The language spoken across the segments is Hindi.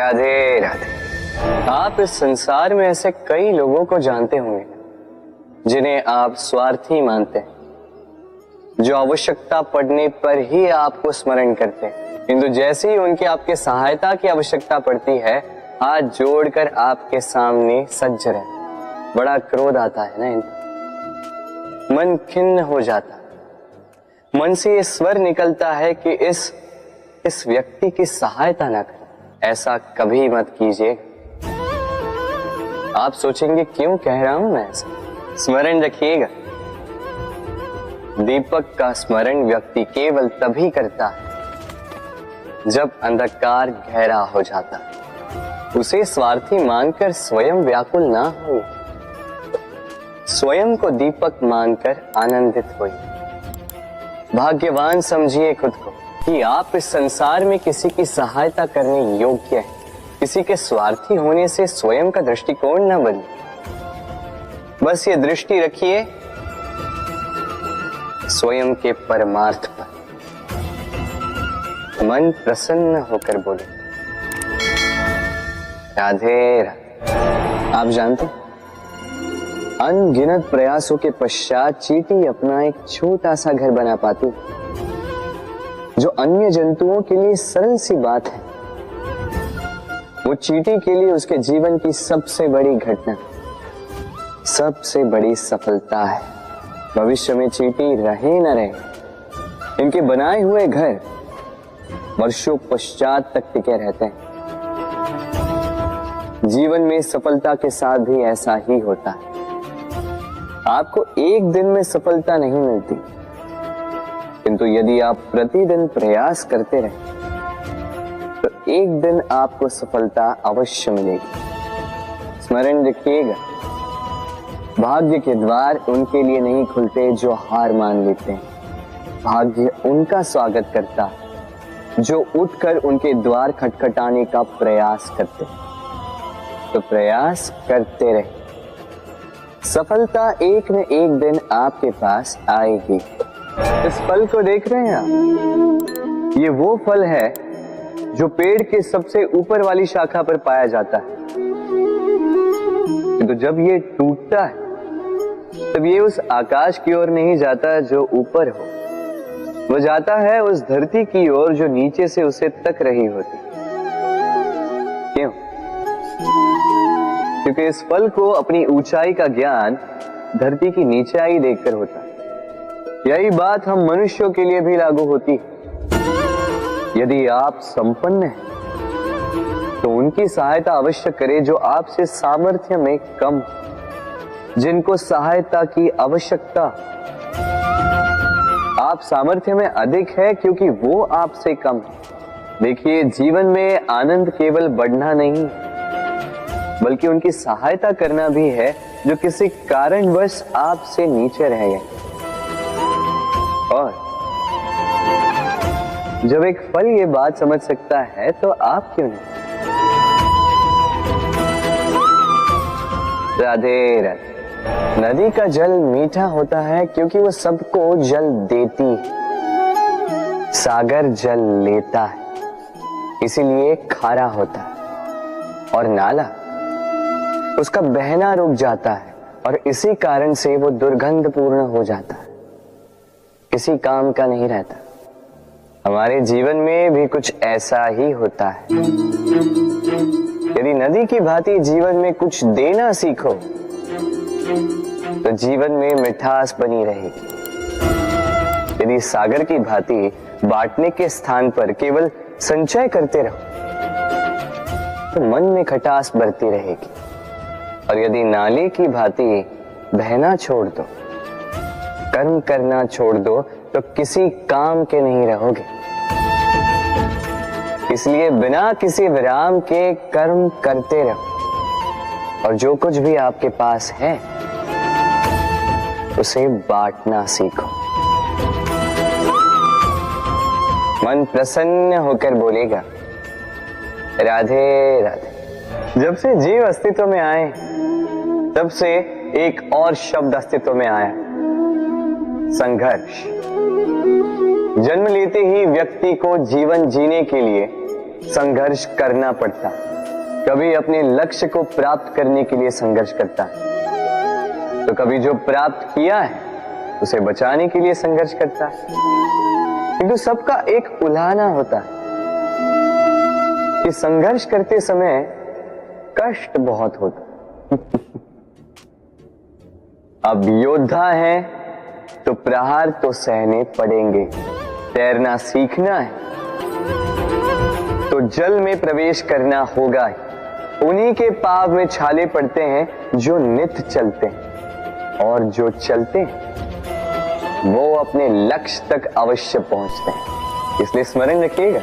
राधे राधे। आप इस संसार में ऐसे कई लोगों को जानते होंगे जिन्हें आप स्वार्थी मानते हैं, जो आवश्यकता पड़ने पर ही आपको स्मरण करते हैं, किंतु जैसे ही उनकी आपके सहायता की आवश्यकता पड़ती है हाथ जोड़कर आपके सामने सज्ज रहते। बड़ा क्रोध आता है ना इनको, मन खिन्न हो जाता, मन से ये स्वर निकलता है कि इस व्यक्ति की सहायता ना करें। ऐसा कभी मत कीजिए। आप सोचेंगे क्यों कह रहा हूं मैं ऐसा? स्मरण रखिएगा, दीपक का स्मरण व्यक्ति केवल तभी करता है जब अंधकार गहरा हो जाता है। उसे स्वार्थी मानकर स्वयं व्याकुल ना हो, स्वयं को दीपक मानकर आनंदित होइए। भाग्यवान समझिए खुद को कि आप इस संसार में किसी की सहायता करने योग्य हैं। किसी के स्वार्थी होने से स्वयं का दृष्टिकोण न बदले। बस ये दृष्टि रखिए स्वयं के परमार्थ पर। मन प्रसन्न होकर बोले राधे राधे। आप जानते अनगिनत प्रयासों के पश्चात चींटी अपना एक छोटा सा घर बना पाती, जो अन्य जंतुओं के लिए सरल सी बात है। वो चींटी के लिए उसके जीवन की सबसे बड़ी घटना, सबसे बड़ी सफलता है। भविष्य में चींटी रहे न रहे, इनके बनाए हुए घर वर्षों पश्चात तक टिके रहते हैं। जीवन में सफलता के साथ भी ऐसा ही होता है। आपको एक दिन में सफलता नहीं मिलती, किंतु यदि आप प्रतिदिन प्रयास करते रहे तो एक दिन आपको सफलता अवश्य मिलेगी। स्मरण रखिएगा, भाग्य के द्वार उनके लिए नहीं खुलते जो हार मान लेते हैं। भाग्य उनका स्वागत करता है जो उठकर उनके द्वार खटखटाने का प्रयास करते। तो प्रयास करते रहे, सफलता एक न एक दिन आपके पास आएगी। इस फल को देख रहे हैं आप? ये वो फल है जो पेड़ के सबसे ऊपर वाली शाखा पर पाया जाता है। तो जब ये टूटता है तब ये उस आकाश की ओर नहीं जाता जो ऊपर हो, वो जाता है उस धरती की ओर जो नीचे से उसे तक रही होती। क्यों? क्योंकि इस फल को अपनी ऊंचाई का ज्ञान धरती की नीचाई देखकर होता है। यही बात हम मनुष्यों के लिए भी लागू होती है। यदि आप संपन्न हैं तो उनकी सहायता अवश्य करें जो आपसे सामर्थ्य में कम, जिनको सहायता की आवश्यकता। आप सामर्थ्य में अधिक है क्योंकि वो आपसे कम है। देखिए, जीवन में आनंद केवल बढ़ना नहीं बल्कि उनकी सहायता करना भी है जो किसी कारणवश आपसे नीचे रह गए। और जब एक फल ये बात समझ सकता है तो आप क्यों नहीं? राधे राधे। नदी का जल मीठा होता है क्योंकि वो सबको जल देती है। सागर जल लेता है इसीलिए खारा होता है। और नाला उसका बहना रुक जाता है और इसी कारण से वो दुर्गंधपूर्ण हो जाता है, किसी काम का नहीं रहता। हमारे जीवन में भी कुछ ऐसा ही होता है। यदि नदी की भांति जीवन में कुछ देना सीखो तो जीवन में मिठास बनी रहेगी। यदि सागर की भांति बांटने के स्थान पर केवल संचय करते रहो तो मन में खटास बढ़ती रहेगी। और यदि नाले की भांति बहना छोड़ दो, कर्म करना छोड़ दो तो किसी काम के नहीं रहोगे। इसलिए बिना किसी विराम के कर्म करते रहो और जो कुछ भी आपके पास है उसे बांटना सीखो। मन प्रसन्न होकर बोलेगा राधे राधे। जब से जीव अस्तित्व में आए तब से एक और शब्द अस्तित्व में आया, संघर्ष। जन्म लेते ही व्यक्ति को जीवन जीने के लिए संघर्ष करना पड़ता है। कभी अपने लक्ष्य को प्राप्त करने के लिए संघर्ष करता है, तो कभी जो प्राप्त किया है उसे बचाने के लिए संघर्ष करता है। किंतु सबका एक उलाहना होता है कि संघर्ष करते समय कष्ट बहुत होता। अब योद्धा है तो प्रहार तो सहने पड़ेंगे। तैरना सीखना है तो जल में प्रवेश करना होगा ही। उन्हीं के पाव में छाले पड़ते हैं जो नित्य चलते हैं, और जो चलते हैं वो अपने लक्ष्य तक अवश्य पहुंचते हैं। इसलिए स्मरण रखिएगा,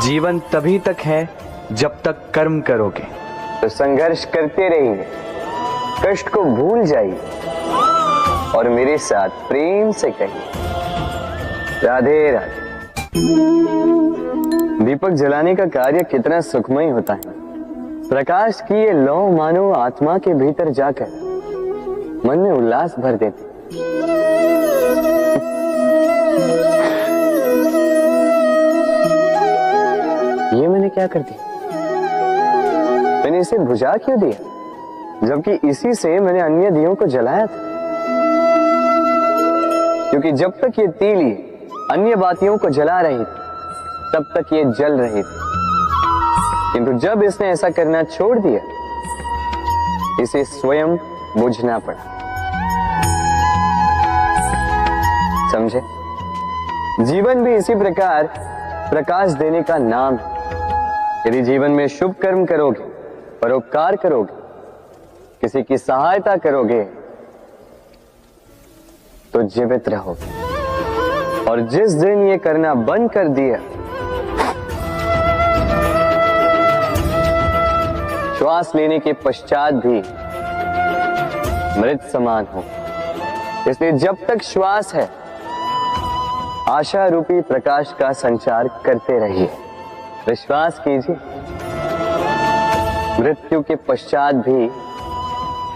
जीवन तभी तक है जब तक कर्म करोगे। तो संघर्ष करते रहिए, कष्ट को भूल जाइए और मेरे साथ प्रेम से कहिए राधे राधे। दीपक जलाने का कार्य कितना सुखमय होता है। प्रकाश की ये लौ मानो आत्मा के भीतर जाकर मन में उल्लास भर देती। ये मैंने क्या कर दिया? मैंने इसे बुझा क्यों दिया, जबकि इसी से मैंने अन्य दियों को जलाया था। क्योंकि जब तक ये तीली अन्य बातियों को जला रही थी तब तक ये जल रही थी, किंतु जब इसने ऐसा करना छोड़ दिया इसे स्वयं बुझना पड़ा। समझे? जीवन भी इसी प्रकार प्रकाश देने का नाम है। यदि जीवन में शुभ कर्म करोगे, परोपकार करोगे, किसी की सहायता करोगे तो जीवित रहोगे। और जिस दिन ये करना बंद कर दिया, श्वास लेने के पश्चात भी मृत समान हो। इसलिए जब तक श्वास है आशा रूपी प्रकाश का संचार करते रहिए। विश्वास कीजिए, मृत्यु के पश्चात भी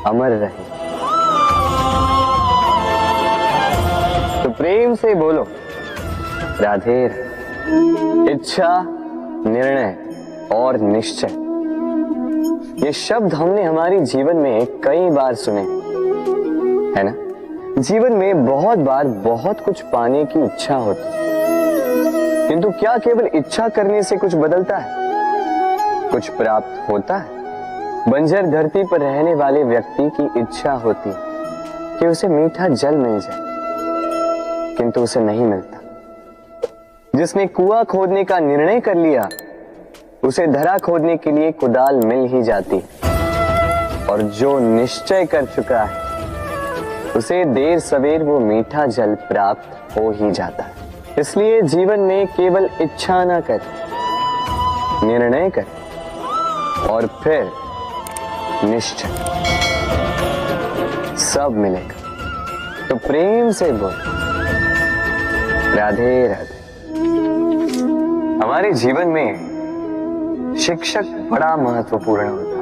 अमर रहे। तो प्रेम से बोलो राधे। इच्छा, निर्णय और निश्चय, ये शब्द हमने हमारे जीवन में कई बार सुने, है ना? जीवन में बहुत बार बहुत कुछ पाने की इच्छा होती, किंतु क्या केवल इच्छा करने से कुछ बदलता है? कुछ प्राप्त होता है? बंजर धरती पर रहने वाले व्यक्ति की इच्छा होती है कि उसे मीठा जल मिल जाए, किंतु उसे नहीं मिलता। जिसने कुआं खोदने का निर्णय कर लिया उसे धरा खोदने के लिए कुदाल मिल ही जाती, और जो निश्चय कर चुका है उसे देर सवेर वो मीठा जल प्राप्त हो ही जाता है। इसलिए जीवन में केवल इच्छा ना कर, निर्णय कर और फिर निश्चय, सब मिलेगा। तो प्रेम से बोल राधे राधे। हमारे जीवन में शिक्षक बड़ा महत्वपूर्ण होता है।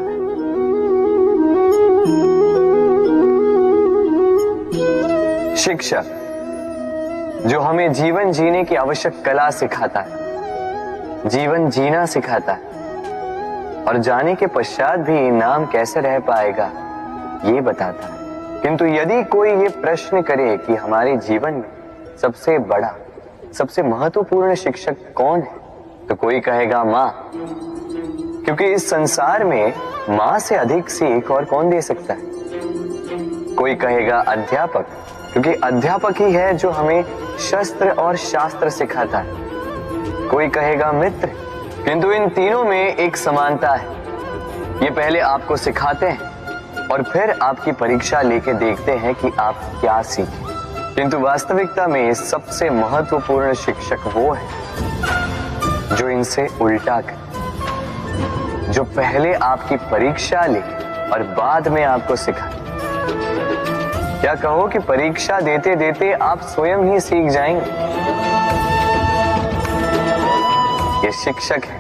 शिक्षक जो हमें जीवन जीने की आवश्यक कला सिखाता है, जीवन जीना सिखाता है, और जाने के पश्चात भी नाम कैसे रह पाएगा ये बताता है। किंतु यदि कोई ये प्रश्न करे कि हमारे जीवन में सबसे बड़ा, सबसे महत्वपूर्ण शिक्षक कौन है, तो कोई कहेगा माँ, क्योंकि इस संसार में माँ से अधिक सीख और कौन दे सकता है। कोई कहेगा अध्यापक, क्योंकि अध्यापक ही है जो हमें शस्त्र और शास्त्र सिखाता है। कोई कहेगा मित्र, किंतु इन तीनों में एक समानता है, ये पहले आपको सिखाते हैं और फिर आपकी परीक्षा लेके देखते हैं कि आप क्या सीखे। किंतु वास्तविकता में सबसे महत्वपूर्ण शिक्षक वो है जो इनसे उल्टा करे, जो पहले आपकी परीक्षा ले और बाद में आपको सिखाए। क्या कहो कि परीक्षा देते देते आप स्वयं ही सीख जाएंगे। ये शिक्षक है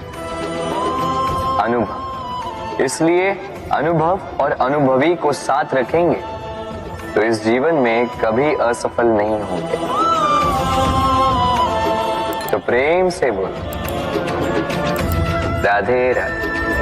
अनुभव। इसलिए अनुभव और अनुभवी को साथ रखेंगे तो इस जीवन में कभी असफल नहीं होंगे। तो प्रेम से बोलो राधे राधे।